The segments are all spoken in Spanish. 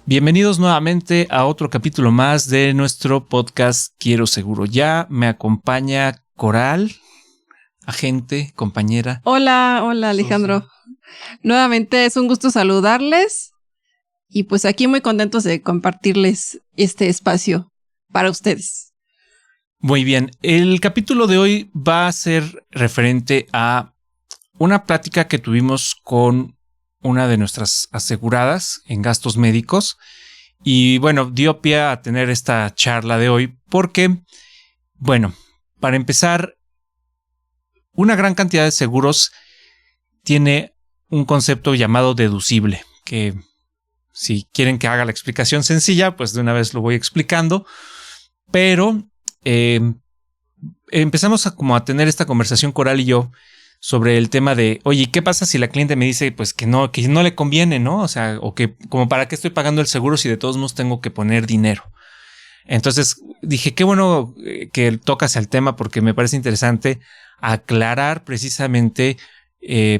Bienvenidos nuevamente a otro capítulo más de nuestro podcast Quiero Seguro Ya. Me acompaña Coral, agente, compañera. Hola Alejandro. Nuevamente es un gusto saludarles y pues aquí muy contentos de compartirles este espacio para ustedes. Muy bien, el capítulo de hoy va a ser referente a una plática que tuvimos con una de nuestras aseguradas en gastos médicos y bueno, dio pie a tener esta charla de hoy porque, bueno, para empezar, una gran cantidad de seguros tiene un concepto llamado deducible, que si quieren que haga la explicación sencilla, pues de una vez lo voy explicando, pero empezamos a tener esta conversación Coral y yo sobre el tema de, oye, ¿qué pasa si la cliente me dice pues que no le conviene, ¿no? O sea, o que como para qué estoy pagando el seguro si de todos modos tengo que poner dinero. Entonces dije, qué bueno que tocas el tema porque me parece interesante aclarar precisamente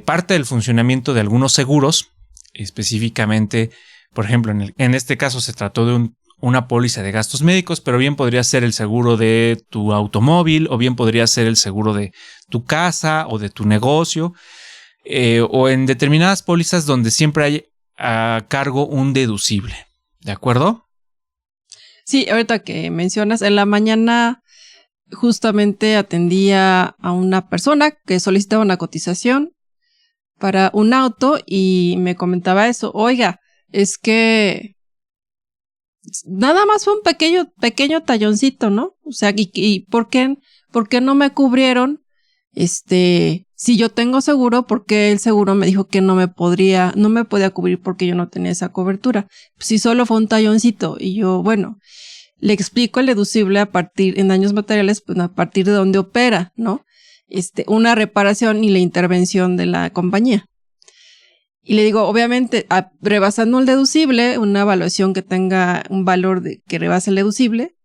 parte del funcionamiento de algunos seguros, específicamente, por ejemplo, en este caso se trató de una póliza de gastos médicos, pero bien podría ser el seguro de tu automóvil o bien podría ser el seguro de tu casa o de tu negocio o en determinadas pólizas donde siempre hay a cargo un deducible. ¿De acuerdo? Sí, ahorita que mencionas, en la mañana justamente atendía a una persona que solicitaba una cotización para un auto y me comentaba eso. Oiga, es que nada más fue un pequeño talloncito, ¿no? O sea, ¿y por qué no me cubrieron? Si yo tengo seguro, porque el seguro me dijo que no me podía cubrir porque yo no tenía esa cobertura. Si solo fue un talloncito y yo, bueno, le explico el deducible en daños materiales, pues a partir de donde opera, ¿no? Una reparación y la intervención de la compañía. Y le digo, obviamente, rebasando el deducible, una evaluación que tenga un valor que rebase el deducible,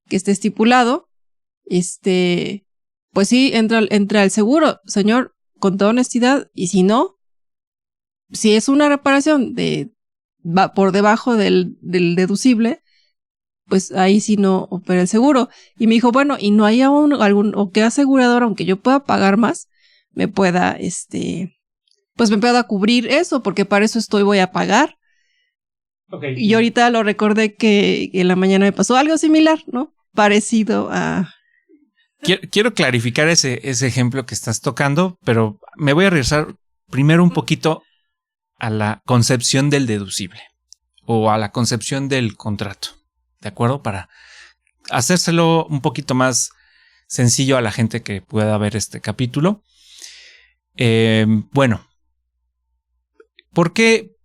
que esté estipulado, pues sí, entra el seguro, señor, con toda honestidad, y si no, si es una reparación va por debajo del deducible, pues ahí sí no opera el seguro. Y me dijo, bueno, y no hay o qué asegurador, aunque yo pueda pagar más, me pueda, pues me pueda cubrir eso, porque para eso voy a pagar. Okay. Y ahorita lo recordé que en la mañana me pasó algo similar, ¿no? Parecido a... Quiero clarificar ese ejemplo que estás tocando, pero me voy a regresar primero un poquito a la concepción del deducible o a la concepción del contrato, ¿de acuerdo? Para hacérselo un poquito más sencillo a la gente que pueda ver este capítulo. Bueno, ¿por qué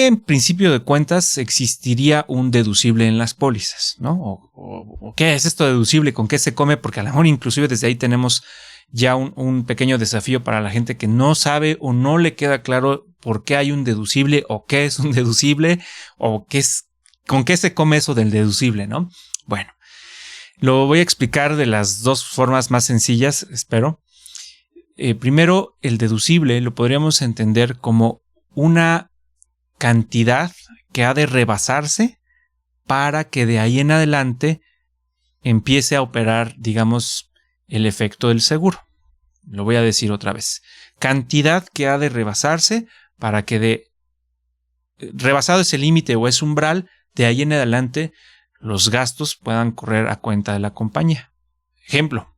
en principio de cuentas existiría un deducible en las pólizas, ¿no? ¿O qué es esto deducible? ¿Con qué se come? Porque a lo mejor inclusive desde ahí tenemos ya un pequeño desafío para la gente que no sabe o no le queda claro por qué hay un deducible o qué es un deducible o con qué se come eso del deducible, ¿no? Bueno, lo voy a explicar de las dos formas más sencillas, espero. Primero, el deducible lo podríamos entender como una cantidad que ha de rebasarse para que de ahí en adelante empiece a operar, digamos, el efecto del seguro. Lo voy a decir otra vez. Cantidad que ha de rebasarse para que rebasado ese límite o ese umbral, de ahí en adelante los gastos puedan correr a cuenta de la compañía. Ejemplo,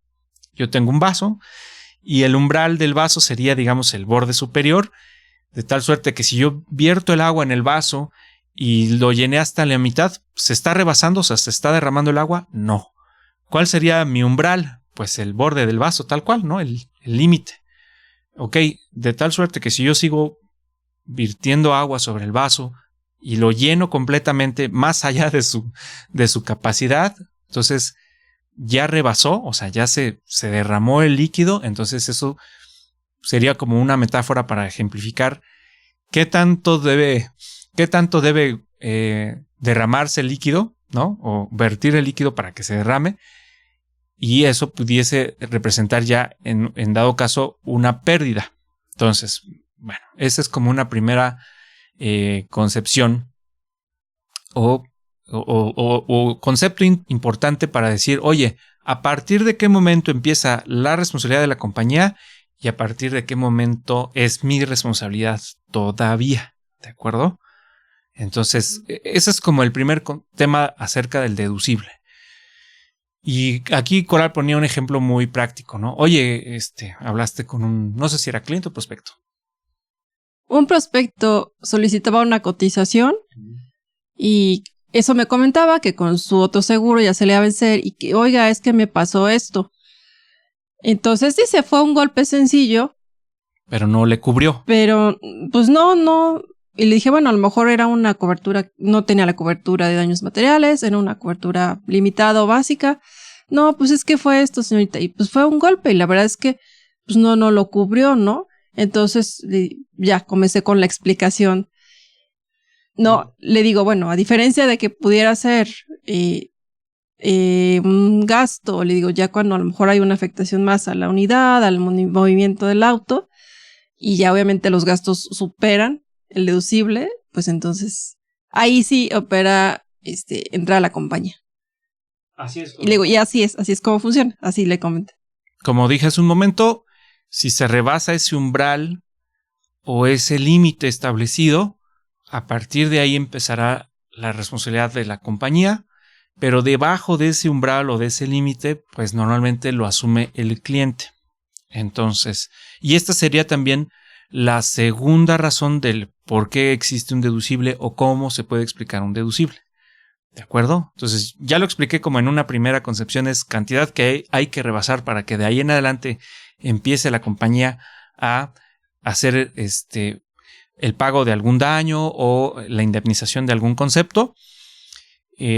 yo tengo un vaso y el umbral del vaso sería, digamos, el borde superior, de tal suerte que si yo vierto el agua en el vaso y lo llené hasta la mitad, ¿se está rebasando? O sea, ¿se está derramando el agua? No. ¿Cuál sería mi umbral? Pues el borde del vaso, tal cual, ¿no? El límite. Ok, de tal suerte que si yo sigo virtiendo agua sobre el vaso y lo lleno completamente más allá de su capacidad, entonces ya rebasó, o sea, ya se derramó el líquido, entonces eso sería como una metáfora para ejemplificar qué tanto debe derramarse el líquido, ¿no? O vertir el líquido para que se derrame. Y eso pudiese representar ya, en dado caso, una pérdida. Entonces, bueno, esa es como una primera concepción o concepto importante para decir, oye, ¿a partir de qué momento empieza la responsabilidad de la compañía y a partir de qué momento es mi responsabilidad todavía? ¿De acuerdo? Entonces, ese es como el primer tema acerca del deducible. Y aquí Coral ponía un ejemplo muy práctico, ¿no? Oye, hablaste con no sé si era cliente o prospecto. Un prospecto solicitaba una cotización y eso me comentaba que con su otro seguro ya se le iba a vencer y que, oiga, es que me pasó esto. Entonces dice, fue un golpe sencillo. Pero no le cubrió. Pero, pues no. Y le dije, bueno, a lo mejor era una cobertura, no tenía la cobertura de daños materiales, era una cobertura limitada o básica. No, pues es que fue esto, señorita. Y pues fue un golpe y la verdad es que, pues no lo cubrió, ¿no? Entonces, ya comencé con la explicación. No, le digo, bueno, a diferencia de que pudiera ser un gasto, le digo, ya cuando a lo mejor hay una afectación más a la unidad, al movimiento del auto, y ya obviamente los gastos superan el deducible, pues entonces ahí sí opera, entra a la compañía. Así es. Y le digo, y así es como funciona, así le comenté. Como dije hace un momento, si se rebasa ese umbral o ese límite establecido, a partir de ahí empezará la responsabilidad de la compañía, pero debajo de ese umbral o de ese límite, pues normalmente lo asume el cliente. Entonces, y esta sería también la segunda razón del por qué existe un deducible o cómo se puede explicar un deducible. ¿De acuerdo? Entonces, ya lo expliqué como en una primera concepción, es cantidad que hay que rebasar para que de ahí en adelante empiece la compañía a hacer el pago de algún daño o la indemnización de algún concepto.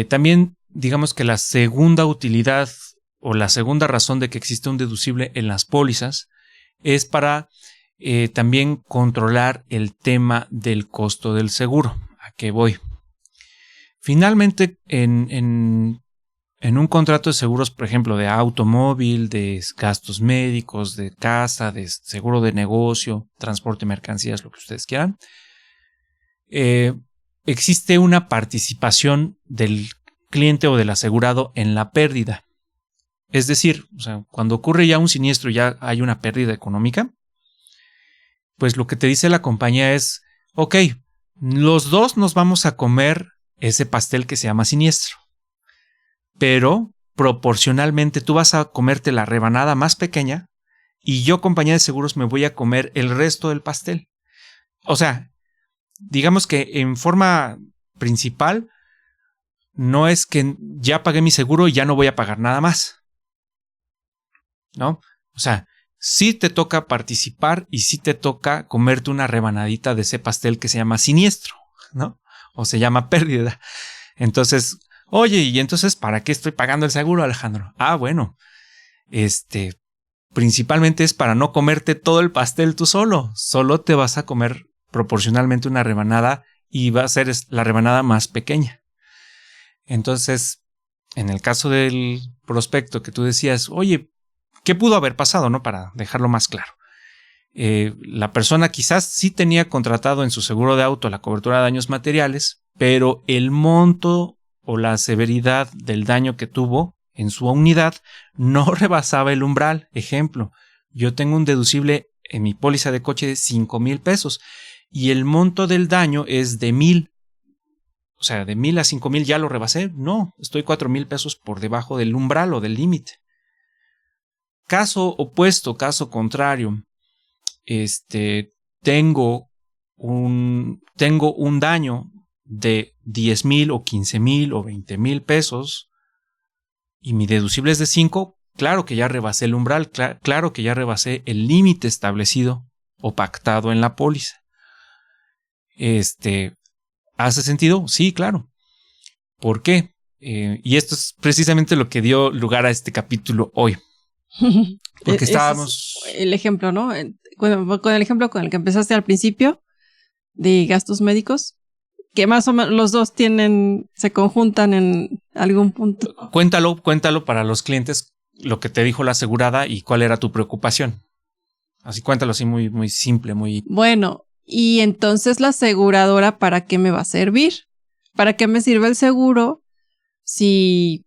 También, digamos que la segunda utilidad o la segunda razón de que existe un deducible en las pólizas es para también controlar el tema del costo del seguro. ¿A qué voy? Finalmente, en un contrato de seguros, por ejemplo, de automóvil, de gastos médicos, de casa, de seguro de negocio, transporte de mercancías, lo que ustedes quieran, existe una participación del cliente o del asegurado en la pérdida. Es decir, o sea, cuando ocurre ya un siniestro y ya hay una pérdida económica, pues lo que te dice la compañía es, ok, los dos nos vamos a comer ese pastel que se llama siniestro, pero proporcionalmente tú vas a comerte la rebanada más pequeña y yo, compañía de seguros, me voy a comer el resto del pastel. O sea, digamos que en forma principal no es que ya pagué mi seguro y ya no voy a pagar nada más, ¿no? O sea, sí te toca participar y sí te toca comerte una rebanadita de ese pastel que se llama siniestro, ¿no? O se llama pérdida. Entonces, oye, ¿y entonces para qué estoy pagando el seguro, Alejandro? Ah, bueno, principalmente es para no comerte todo el pastel tú solo. Solo te vas a comer proporcionalmente una rebanada y va a ser la rebanada más pequeña. Entonces, en el caso del prospecto que tú decías, oye, ¿qué pudo haber pasado, no? Para dejarlo más claro. La persona quizás sí tenía contratado en su seguro de auto la cobertura de daños materiales, pero el monto o la severidad del daño que tuvo en su unidad no rebasaba el umbral. Ejemplo, yo tengo un deducible en mi póliza de coche de 5,000 pesos y el monto del daño es de 1,000. O sea, de 1,000 a 5,000 ya lo rebasé. No, estoy 4,000 pesos por debajo del umbral o del límite. Caso opuesto, caso contrario, tengo un daño de 10,000 o 15,000 o 20,000 pesos y mi deducible es de 5, claro que ya rebasé el umbral, claro que ya rebasé el límite establecido o pactado en la póliza. ¿Hace sentido? Sí, claro. ¿Por qué? Y esto es precisamente lo que dio lugar a este capítulo hoy. Porque estábamos... Es el ejemplo, ¿no? Con el ejemplo con el que empezaste al principio de gastos médicos, que más o menos los dos se conjuntan en algún punto. Cuéntalo para los clientes lo que te dijo la asegurada y cuál era tu preocupación. Así cuéntalo así muy, muy simple, muy... Bueno, y entonces la aseguradora, ¿para qué me va a servir? ¿para qué me sirve el seguro si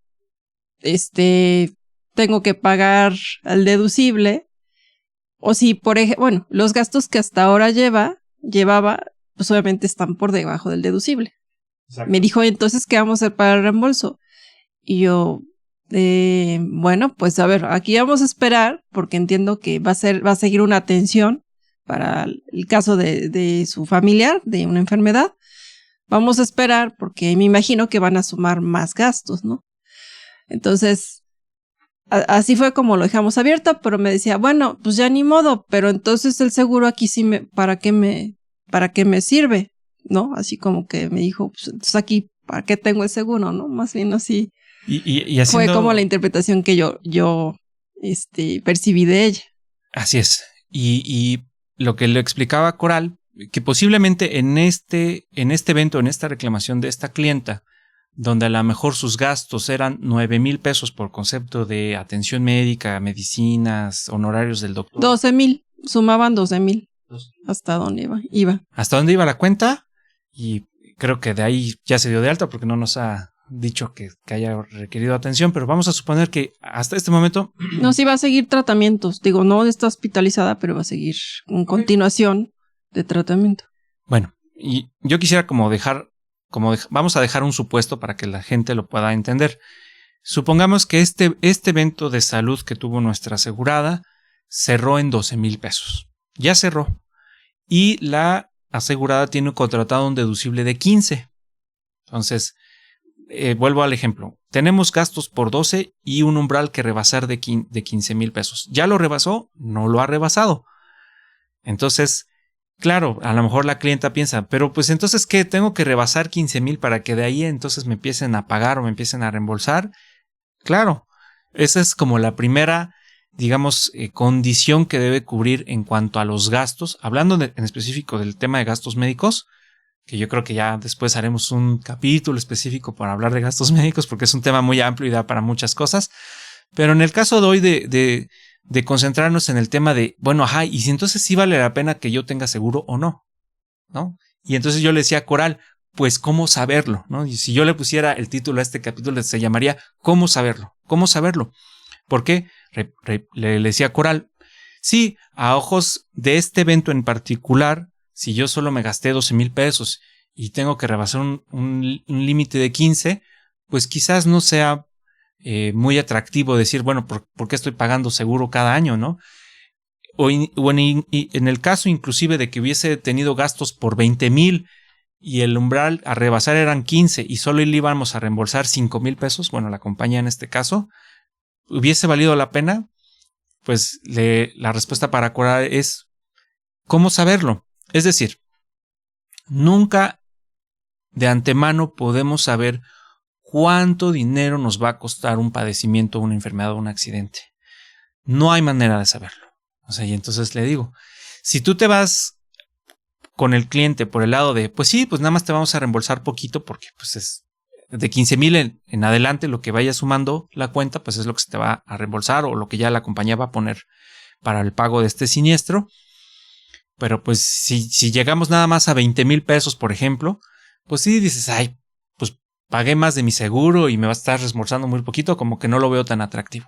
tengo que pagar al deducible? O si, por ejemplo, bueno, los gastos que hasta ahora llevaba, pues obviamente están por debajo del deducible. Exacto. Me dijo, entonces, ¿qué vamos a hacer para el reembolso? Y yo, bueno, pues a ver, aquí vamos a esperar, porque entiendo que va a seguir una atención para el caso de su familiar, de una enfermedad. Vamos a esperar, porque me imagino que van a sumar más gastos, ¿no? Entonces, así fue como lo dejamos abierto, pero me decía, bueno, pues ya ni modo, pero entonces el seguro aquí sí ¿para qué me sirve? ¿No? Así como que me dijo, pues entonces aquí, ¿para qué tengo el seguro? ¿No? Más bien así. Y haciendo... Fue como la interpretación que yo percibí de ella. Así es. Y lo que le explicaba a Coral, que posiblemente en este evento, en esta reclamación de esta clienta, donde a lo mejor sus gastos eran 9,000 pesos por concepto de atención médica, medicinas, honorarios del doctor. 12,000, sumaban 12,000. ¿Hasta dónde iba? ¿Hasta dónde iba la cuenta? Y creo que de ahí ya se dio de alta porque no nos ha dicho que haya requerido atención, pero vamos a suponer que hasta este momento... No, sí va a seguir tratamientos. Digo, no está hospitalizada, pero va a seguir en continuación de tratamiento. Bueno, y yo quisiera vamos a dejar un supuesto para que la gente lo pueda entender. Supongamos que este evento de salud que tuvo nuestra asegurada cerró en 12,000 pesos. Ya cerró. Y la asegurada tiene contratado un deducible de 15. Entonces, vuelvo al ejemplo. Tenemos gastos por 12 y un umbral que rebasar de 15,000 pesos. ¿Ya lo rebasó? No lo ha rebasado. Entonces, claro, a lo mejor la clienta piensa, pero pues entonces, ¿qué? ¿Tengo que rebasar 15,000 para que de ahí entonces me empiecen a pagar o me empiecen a reembolsar? Claro, esa es como la primera, digamos, condición que debe cubrir en cuanto a los gastos. Hablando en específico del tema de gastos médicos, que yo creo que ya después haremos un capítulo específico para hablar de gastos médicos porque es un tema muy amplio y da para muchas cosas. Pero en el caso de hoy de concentrarnos en el tema de, bueno, ajá, y si entonces sí vale la pena que yo tenga seguro o no, ¿no? Y entonces yo le decía a Coral, pues ¿cómo saberlo? ¿No? Y si yo le pusiera el título a este capítulo se llamaría ¿Cómo saberlo? ¿Cómo saberlo? Porque le decía a Coral, sí, a ojos de este evento en particular, si yo solo me gasté 12,000 pesos y tengo que rebasar un límite de 15, pues quizás no sea muy atractivo decir, bueno, ¿por qué estoy pagando seguro cada año, no? O en el caso inclusive de que hubiese tenido gastos por 20,000 y el umbral a rebasar eran 15 y solo le íbamos a reembolsar 5,000 pesos, bueno, la compañía en este caso, ¿hubiese valido la pena? Pues la respuesta para Coral es ¿cómo saberlo? Es decir, nunca de antemano podemos saber cuánto dinero nos va a costar un padecimiento, una enfermedad o un accidente. No hay manera de saberlo. O sea, y entonces le digo, si tú te vas con el cliente por el lado de, pues sí, pues nada más te vamos a reembolsar poquito porque pues es de 15,000 en adelante lo que vaya sumando la cuenta, pues es lo que se te va a reembolsar o lo que ya la compañía va a poner para el pago de este siniestro. Pero pues si llegamos nada más a 20,000 pesos, por ejemplo, pues sí dices, ay, pues pagué más de mi seguro y me va a estar reembolsando muy poquito, como que no lo veo tan atractivo.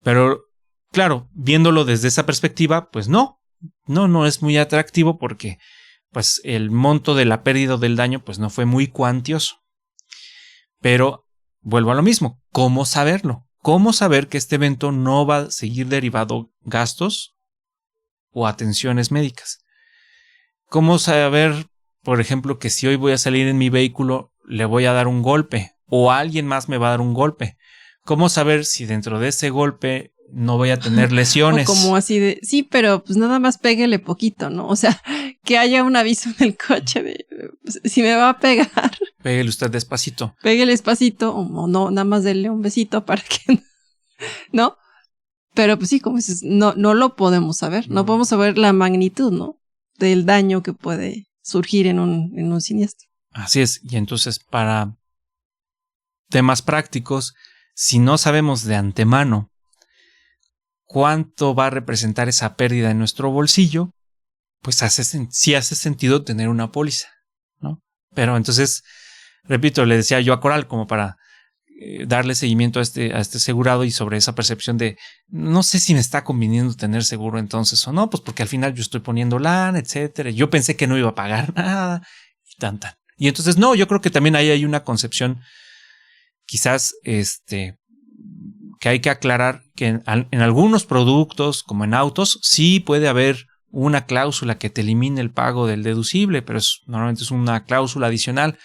Pero claro, viéndolo desde esa perspectiva, pues no es muy atractivo porque pues el monto de la pérdida o del daño pues no fue muy cuantioso. Pero vuelvo a lo mismo, ¿cómo saberlo? ¿Cómo saber que este evento no va a seguir derivado gastos o atenciones médicas? ¿Cómo saber, por ejemplo, que si hoy voy a salir en mi vehículo le voy a dar un golpe o alguien más me va a dar un golpe? ¿Cómo saber si dentro de ese golpe no voy a tener lesiones? O como así de, sí, pero pues nada más péguele poquito, ¿no? O sea, que haya un aviso en el coche de, pues, si me va a pegar. Péguele usted despacito. Péguele despacito o no, nada más denle un besito para que, ¿no? Pero pues sí, como dices, no lo podemos saber. No podemos saber la magnitud, ¿no? Del daño que puede surgir en un siniestro. Así es. Y entonces, para temas prácticos, si no sabemos de antemano cuánto va a representar esa pérdida en nuestro bolsillo, pues sí hace sentido tener una póliza, ¿no? Pero entonces repito, le decía yo a Coral como para darle seguimiento a este asegurado y sobre esa percepción de no sé si me está conviniendo tener seguro entonces o no, pues porque al final yo estoy poniendo LAN, etcétera. Yo pensé que no iba a pagar nada y tan. Y entonces no, yo creo que también ahí hay una concepción quizás que hay que aclarar que en algunos productos, como en autos, sí puede haber una cláusula que te elimine el pago del deducible, pero normalmente es una cláusula adicional.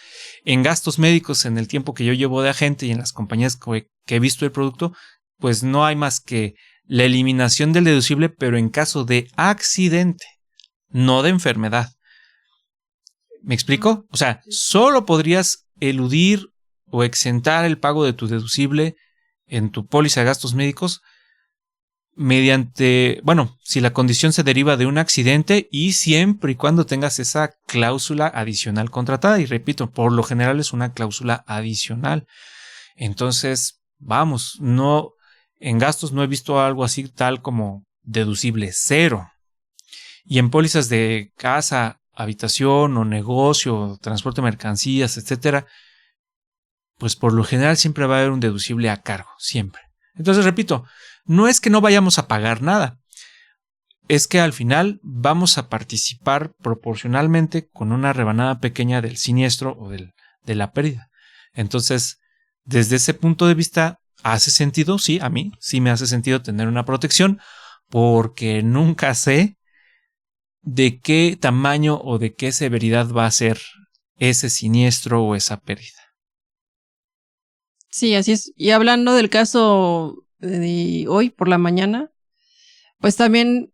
En gastos médicos, en el tiempo que yo llevo de agente y en las compañías que he visto el producto, pues no hay más que la eliminación del deducible, pero en caso de accidente, no de enfermedad. ¿Me explico? O sea, solo podrías eludir o exentar el pago de tu deducible en tu póliza de gastos médicos mediante, si la condición se deriva de un accidente y siempre y cuando tengas esa cláusula adicional contratada. Y repito, por lo general es una cláusula adicional. Entonces, no, en gastos no he visto algo así tal como deducible cero. Y en pólizas de casa, habitación o negocio, transporte de mercancías, etcétera, pues por lo general siempre va a haber un deducible a cargo, siempre. Entonces, repito, no es que no vayamos a pagar nada, es que al final vamos a participar proporcionalmente con una rebanada pequeña del siniestro o de la pérdida. Entonces, desde ese punto de vista, hace sentido, sí, a mí sí me hace sentido tener una protección, porque nunca sé de qué tamaño o de qué severidad va a ser ese siniestro o esa pérdida. Sí, así es. Y hablando del caso de hoy por la mañana, pues también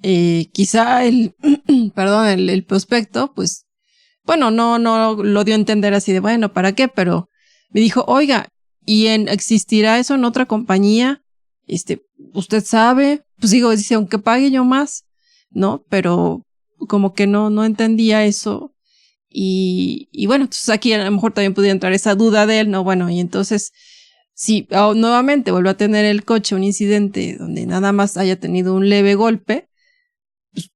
quizá el prospecto, pues, bueno, no lo dio a entender así de, bueno, ¿para qué? Pero me dijo, oiga, ¿existirá eso en otra compañía? ¿Usted sabe? Pues dice, aunque pague yo más, ¿no? Pero como que no entendía eso. Y bueno, entonces aquí a lo mejor también podría entrar esa duda de él, ¿no? Bueno, y entonces, si nuevamente vuelve a tener el coche un incidente donde nada más haya tenido un leve golpe, pues,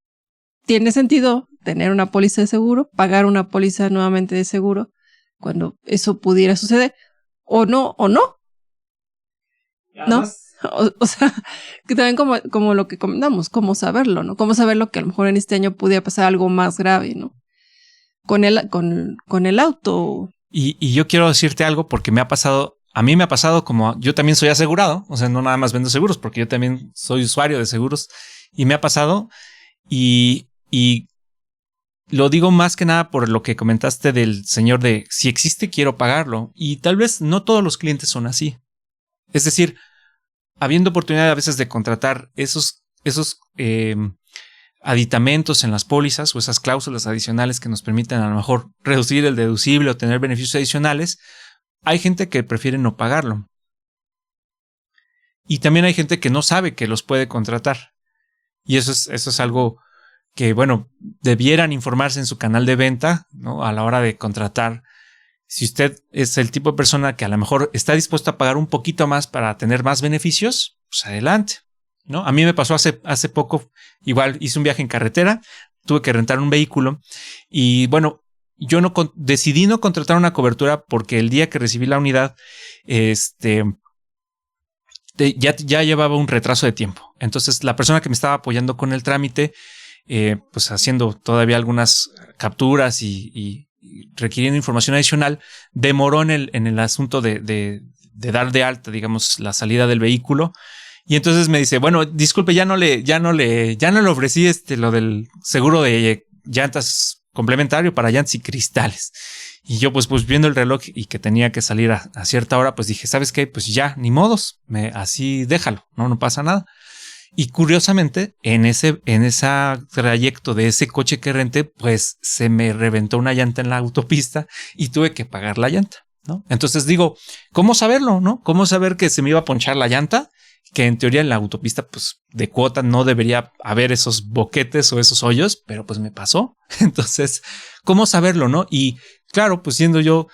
tiene sentido tener una póliza de seguro, pagar una póliza nuevamente de seguro cuando eso pudiera suceder, o no, ¿no? O sea, que también como lo que comentamos, cómo saberlo, ¿no? Cómo saberlo que a lo mejor en este año pudiera pasar algo más grave, ¿no? Con el auto. Y yo quiero decirte algo porque a mí me ha pasado como yo también soy asegurado, o sea, no nada más vendo seguros, porque yo también soy usuario de seguros y me ha pasado y lo digo más que nada por lo que comentaste del señor de si existe quiero pagarlo y tal vez no todos los clientes son así. Es decir, habiendo oportunidad a veces de contratar esos aditamentos en las pólizas o esas cláusulas adicionales que nos permiten a lo mejor reducir el deducible o tener beneficios adicionales, hay gente que prefiere no pagarlo. Y también hay gente que no sabe que los puede contratar. Y eso es algo que, debieran informarse en su canal de venta, ¿no? A la hora de contratar. Si usted es el tipo de persona que a lo mejor está dispuesto a pagar un poquito más para tener más beneficios, pues adelante, ¿no? A mí me pasó hace poco, igual hice un viaje en carretera, tuve que rentar un vehículo y yo decidí no contratar una cobertura porque el día que recibí la unidad, ya llevaba un retraso de tiempo. Entonces la persona que me estaba apoyando con el trámite, pues haciendo todavía algunas capturas y requiriendo información adicional, demoró en el asunto de dar de alta, digamos, la salida del vehículo. Y entonces me dice, bueno, disculpe, ya no le ofrecí lo del seguro de llantas complementario para llantas y cristales. Y yo pues viendo el reloj y que tenía que salir a cierta hora, pues dije, ¿sabes qué? Pues ya, ni modos, así déjalo, no pasa nada. Y curiosamente, en ese trayecto de ese coche que renté, pues se me reventó una llanta en la autopista y tuve que pagar la llanta, ¿no? Entonces digo, ¿cómo saberlo, no? ¿Cómo saber que se me iba a ponchar la llanta? Que en teoría en la autopista, pues de cuota no debería haber esos boquetes o esos hoyos, pero pues me pasó. Entonces, ¿cómo saberlo, no? Y claro, pues siendo yo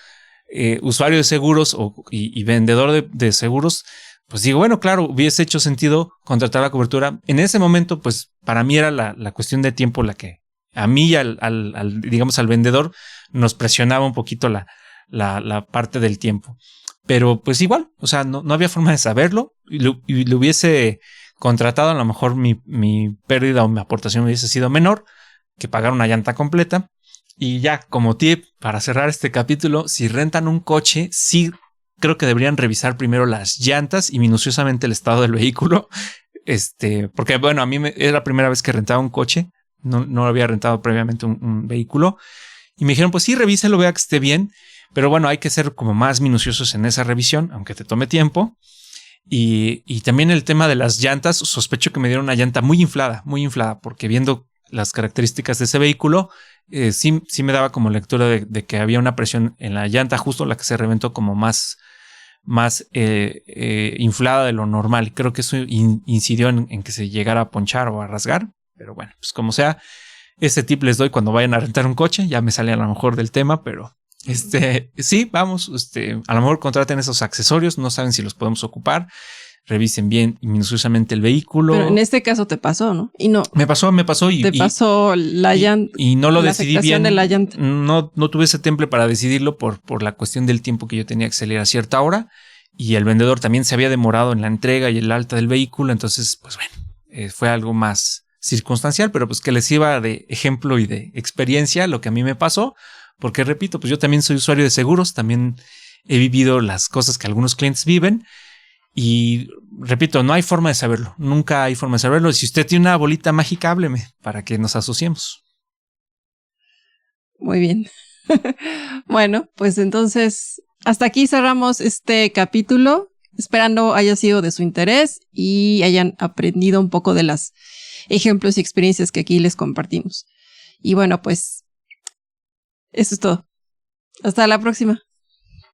usuario de seguros y vendedor de seguros, pues digo, bueno, claro, hubiese hecho sentido contratar la cobertura. En ese momento, pues para mí era la cuestión de tiempo la que a mí y digamos, al vendedor nos presionaba un poquito la parte del tiempo. Pero pues igual, o sea, no había forma de saberlo y lo hubiese contratado, a lo mejor mi pérdida o mi aportación hubiese sido menor que pagar una llanta completa. Y ya, como tip, para cerrar este capítulo, si rentan un coche, sí creo que deberían revisar primero las llantas y minuciosamente el estado del vehículo. Porque bueno, a mí era la primera vez que rentaba un coche, no había rentado previamente un vehículo. Y me dijeron, pues sí, revíselo, vea que esté bien. Pero bueno, hay que ser como más minuciosos en esa revisión, aunque te tome tiempo. Y también el tema de las llantas, sospecho que me dieron una llanta muy inflada, porque viendo las características de ese vehículo, sí me daba como lectura de que había una presión en la llanta, justo la que se reventó como más inflada de lo normal. Creo que eso incidió en que se llegara a ponchar o a rasgar. Pero bueno, pues como sea, ese tip les doy cuando vayan a rentar un coche. Ya me sale a lo mejor del tema, pero sí, vamos, a lo mejor contraten esos accesorios, no saben si los podemos ocupar, revisen bien y minuciosamente el vehículo. Pero en este caso te pasó, ¿no? Y no. Me pasó te pasó la llanta. Y no lo decidí bien. De la llanta. No tuve ese temple para decidirlo por la cuestión del tiempo que yo tenía que salir a cierta hora. Y el vendedor también se había demorado en la entrega y el alta del vehículo. Entonces, pues bueno, fue algo más circunstancial, pero pues que les sirva de ejemplo y de experiencia lo que a mí me pasó. Porque repito, pues yo también soy usuario de seguros, también he vivido las cosas que algunos clientes viven y repito, no hay forma de saberlo, nunca hay forma de saberlo. Si usted tiene una bolita mágica, hábleme para que nos asociemos. Muy bien. Bueno, pues entonces hasta aquí cerramos este capítulo, esperando haya sido de su interés y hayan aprendido un poco de los ejemplos y experiencias que aquí les compartimos. Y bueno, pues eso es todo. Hasta la próxima.